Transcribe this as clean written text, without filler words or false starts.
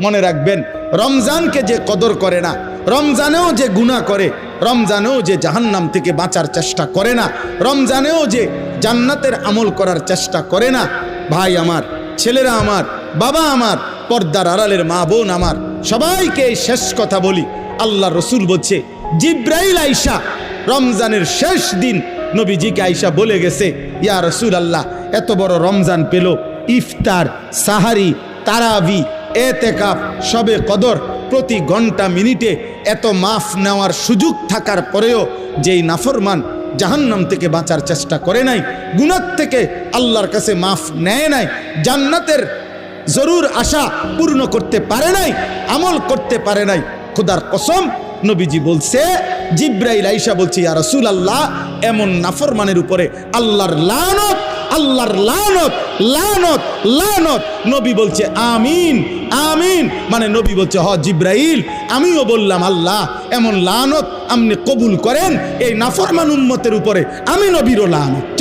মনে রাখবেন, রমজানকে যে কদর করে না, রমজানেও যে গুনাহ করে, রমজানেও যে জাহান্নাম থেকে বাঁচার চেষ্টা করে না, রমজানেও যে জান্নাতের আমল করার চেষ্টা করে না, ভাই আমার, ছেলেরা আমার, বাবা আমার, পর্দার আড়ালের মা বোন আমার, সবাইকে এই শেষ কথা বলি। আল্লাহ রসুল বলছে, জিব্রাইল আইসা রমজানের শেষ দিন নবীজিকে আইসা বলে গেছে, ইয়া রসুল আল্লাহ, এত বড় রমজান পেল, ইফতার, সাহারি, তারাবি, এতেকাফ, শবে কদর, প্রতি ঘন্টা মিনিটে এত মাফ নেওয়ার সুযোগ থাকার পরেও যেই নাফরমান জাহান্নাম থেকে বাঁচার চেষ্টা করে নাই, গুনাহ থেকে আল্লাহর কাছে মাফ নেয় নাই, জান্নাতের জরুর আশা পূর্ণ করতে পারে নাই, আমল করতে পারে নাই, খোদার কসম নবীজি বলছে, জিব্রাইল আইসা বলছে, ইয়া রাসূলুল্লাহ, এমন নাফরমানের উপরে আল্লাহর লানত, আল্লাহর লানত, লানত, লানত। নবী বলছে আমিন, আমিন। মানে নবী বলছে, হ জিব্রাইল, আমিও বললাম আল্লাহ এমন লানত আপনি কবুল করেন এই নাফরমান উম্মতের উপরে, আমি নবীরও লানত।